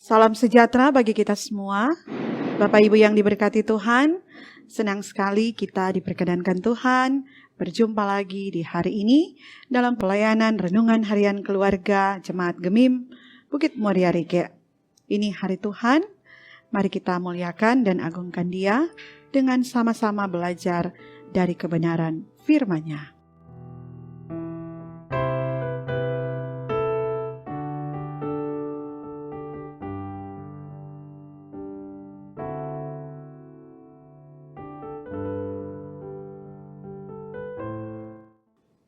Salam sejahtera bagi kita semua. Bapak Ibu yang diberkati Tuhan, senang sekali kita diperkenankan Tuhan berjumpa lagi di hari ini dalam pelayanan Renungan Harian Keluarga Jemaat Gemim Bukit Muria Rike. Ini hari Tuhan, mari kita muliakan dan agungkan Dia dengan sama-sama belajar dari kebenaran firman-Nya.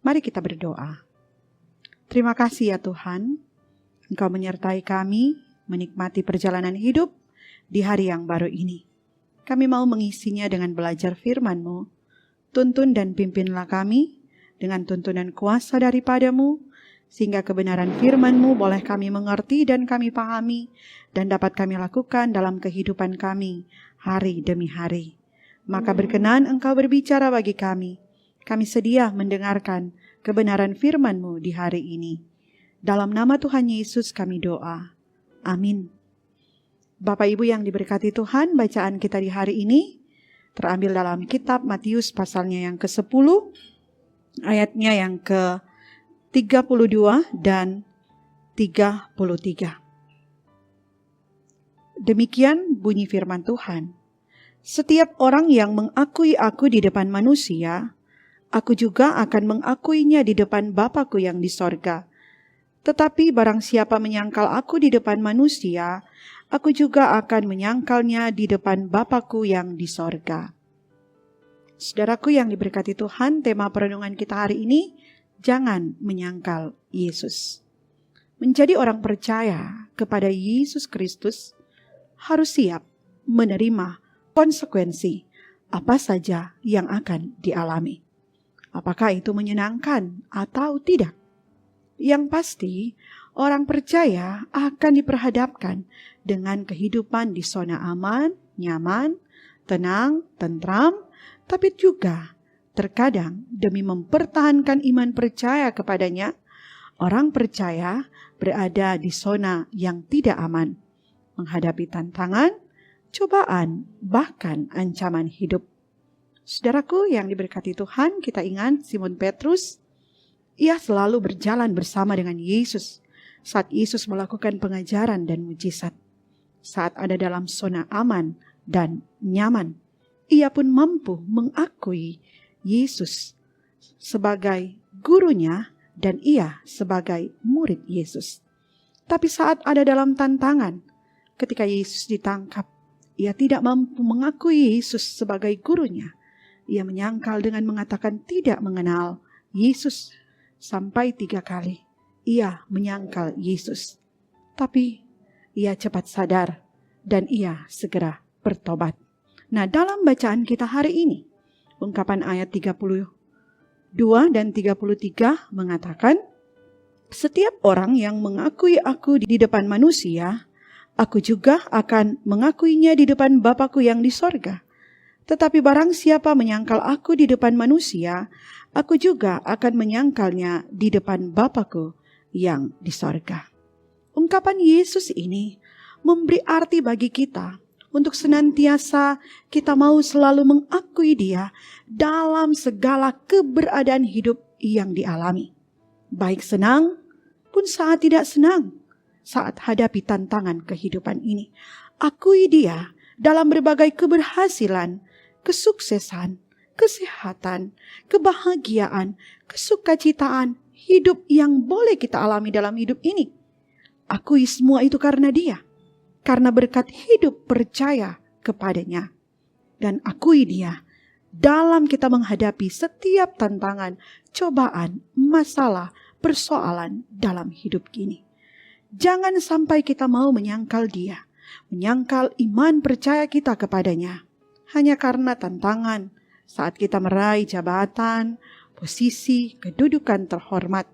Mari kita berdoa. Terima kasih ya Tuhan, Engkau menyertai kami menikmati perjalanan hidup di hari yang baru ini. Kami mau mengisinya dengan belajar firman-Mu. Tuntun dan pimpinlah kami dengan tuntunan kuasa daripada-Mu, sehingga kebenaran firman-Mu boleh kami mengerti dan kami pahami, dan dapat kami lakukan dalam kehidupan kami hari demi hari. Maka berkenan Engkau berbicara bagi kami. Kami sedia mendengarkan kebenaran firman-Mu di hari ini. Dalam nama Tuhan Yesus kami doa. Amin. Bapak Ibu yang diberkati Tuhan, bacaan kita di hari ini terambil dalam kitab Matius pasalnya yang ke-10, ayatnya yang ke-32 dan 33. Demikian bunyi firman Tuhan. Setiap orang yang mengakui aku di depan manusia, aku juga akan mengakuinya di depan Bapa-Ku yang di sorga. Tetapi barang siapa menyangkal aku di depan manusia, aku juga akan menyangkalnya di depan Bapa-Ku yang di sorga. Saudaraku yang diberkati Tuhan, tema perenungan kita hari ini, jangan menyangkal Yesus. Menjadi orang percaya kepada Yesus Kristus harus siap menerima konsekuensi apa saja yang akan dialami. Apakah itu menyenangkan atau tidak? Yang pasti, orang percaya akan diperhadapkan dengan kehidupan di zona aman, nyaman, tenang, tentram, tapi juga terkadang demi mempertahankan iman percaya kepadanya, orang percaya berada di zona yang tidak aman, menghadapi tantangan, cobaan, bahkan ancaman hidup. Saudaraku yang diberkati Tuhan, kita ingat Simon Petrus, ia selalu berjalan bersama dengan Yesus saat Yesus melakukan pengajaran dan mujizat. Saat ada dalam zona aman dan nyaman, ia pun mampu mengakui Yesus sebagai gurunya dan ia sebagai murid Yesus. Tapi saat ada dalam tantangan, ketika Yesus ditangkap, ia tidak mampu mengakui Yesus sebagai gurunya. Ia menyangkal dengan mengatakan tidak mengenal Yesus. Sampai 3 kali ia menyangkal Yesus. Tapi ia cepat sadar dan ia segera bertobat. Nah, dalam bacaan kita hari ini, ungkapan ayat 32 dan 33 mengatakan, setiap orang yang mengakui aku di depan manusia, aku juga akan mengakuinya di depan Bapa-Ku yang di sorga. Tetapi barang siapa menyangkal aku di depan manusia, aku juga akan menyangkalnya di depan Bapa-Ku yang di sorga. Ungkapan Yesus ini memberi arti bagi kita untuk senantiasa kita mau selalu mengakui Dia dalam segala keberadaan hidup yang dialami. Baik senang pun saat tidak senang, saat hadapi tantangan kehidupan ini. Akui Dia dalam berbagai keberhasilan, kesuksesan, kesehatan, kebahagiaan, kesukacitaan, hidup yang boleh kita alami dalam hidup ini. Akui semua itu karena Dia, karena berkat hidup percaya kepadanya. Dan akui Dia dalam kita menghadapi setiap tantangan, cobaan, masalah, persoalan dalam hidup ini. Jangan sampai kita mau menyangkal Dia, menyangkal iman percaya kita kepadanya. Hanya karena tantangan saat kita meraih jabatan, posisi, kedudukan terhormat.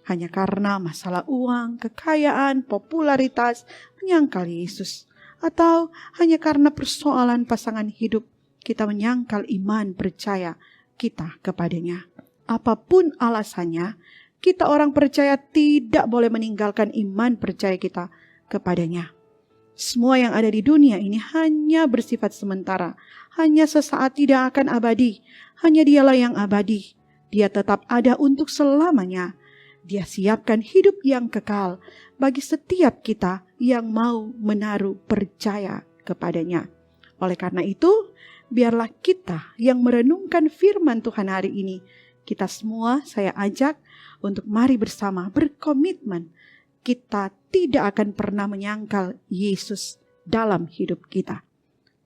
Hanya karena masalah uang, kekayaan, popularitas, menyangkal Yesus. Atau hanya karena persoalan pasangan hidup, kita menyangkal iman percaya kita kepadanya. Apapun alasannya, kita orang percaya tidak boleh meninggalkan iman percaya kita kepadanya. Semua yang ada di dunia ini hanya bersifat sementara, hanya sesaat, tidak akan abadi. Hanya Dialah yang abadi. Dia tetap ada untuk selamanya. Dia siapkan hidup yang kekal bagi setiap kita yang mau menaruh percaya kepadanya. Oleh karena itu, biarlah kita yang merenungkan firman Tuhan hari ini, kita semua saya ajak untuk mari bersama berkomitmen. Kita tidak akan pernah menyangkal Yesus dalam hidup kita,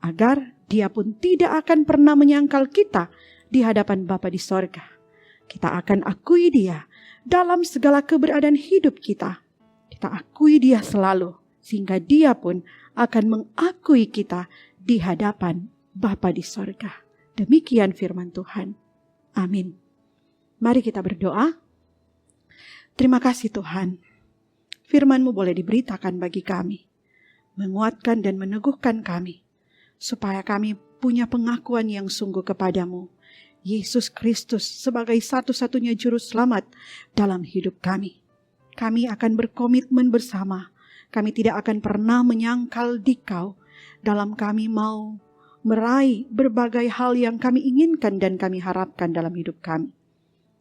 agar Dia pun tidak akan pernah menyangkal kita di hadapan Bapa di sorga. Kita akan akui Dia dalam segala keberadaan hidup kita. Kita akui Dia selalu, sehingga Dia pun akan mengakui kita di hadapan Bapa di sorga. Demikian firman Tuhan. Amin. Mari kita berdoa. Terima kasih Tuhan. Firman-Mu boleh diberitakan bagi kami, menguatkan dan meneguhkan kami, supaya kami punya pengakuan yang sungguh kepadamu, Yesus Kristus sebagai satu-satunya juru selamat dalam hidup kami. Kami akan berkomitmen bersama, kami tidak akan pernah menyangkal Dikau dalam kami mau meraih berbagai hal yang kami inginkan dan kami harapkan dalam hidup kami.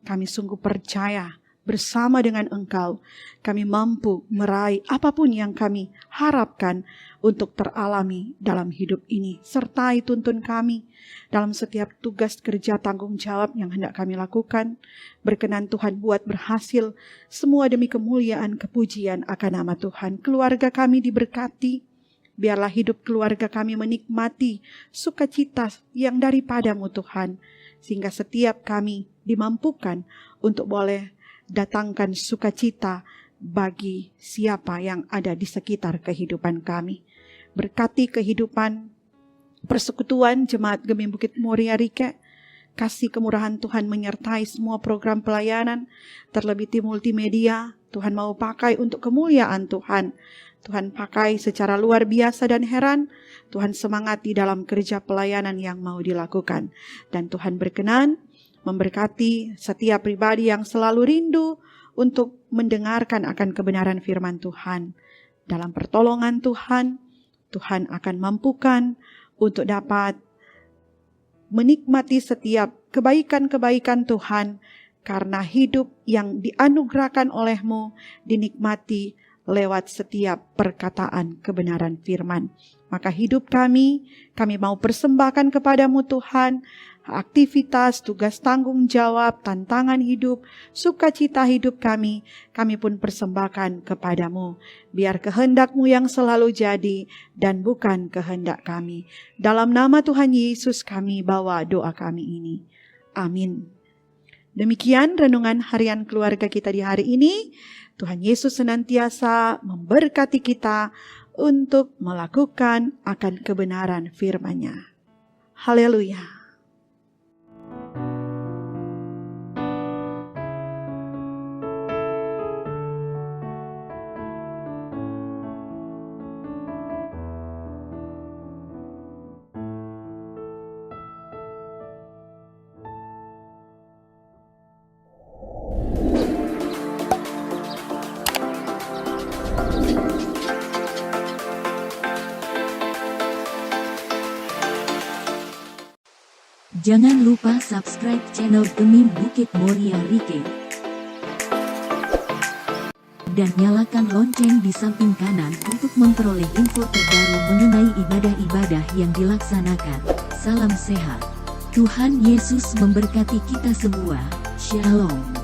Kami sungguh percaya bersama dengan Engkau, kami mampu meraih apapun yang kami harapkan untuk teralami dalam hidup ini. Sertai tuntun kami dalam setiap tugas kerja tanggung jawab yang hendak kami lakukan. Berkenan Tuhan buat berhasil, semua demi kemuliaan kepujian akan nama Tuhan. Keluarga kami diberkati, biarlah hidup keluarga kami menikmati sukacita yang daripadamu Tuhan. Sehingga setiap kami dimampukan untuk boleh datangkan sukacita bagi siapa yang ada di sekitar kehidupan kami. Berkati kehidupan persekutuan Jemaat Gemim Bukit Muria Rike. Kasih kemurahan Tuhan menyertai semua program pelayanan, terlebih tim multimedia. Tuhan mau pakai untuk kemuliaan Tuhan. Tuhan pakai secara luar biasa dan heran. Tuhan semangati dalam kerja pelayanan yang mau dilakukan. Dan Tuhan berkenan memberkati setiap pribadi yang selalu rindu untuk mendengarkan akan kebenaran firman Tuhan. Dalam pertolongan Tuhan, Tuhan akan mampukan untuk dapat menikmati setiap kebaikan-kebaikan Tuhan, karena hidup yang dianugerahkan oleh-Mu dinikmati lewat setiap perkataan kebenaran firman. Maka hidup kami mau persembahkan kepadamu Tuhan, aktivitas, tugas tanggung jawab, tantangan hidup, sukacita hidup kami pun persembahkan kepadamu. Biar kehendak-Mu yang selalu jadi dan bukan kehendak kami. Dalam nama Tuhan Yesus kami bawa doa kami ini. Amin. Demikian renungan harian keluarga kita di hari ini. Tuhan Yesus senantiasa memberkati kita untuk melakukan akan kebenaran firman-Nya. Haleluya. Jangan lupa subscribe channel Gemim Bukit Muria Rike. Dan nyalakan lonceng di samping kanan untuk memperoleh info terbaru mengenai ibadah-ibadah yang dilaksanakan. Salam sehat. Tuhan Yesus memberkati kita semua. Shalom.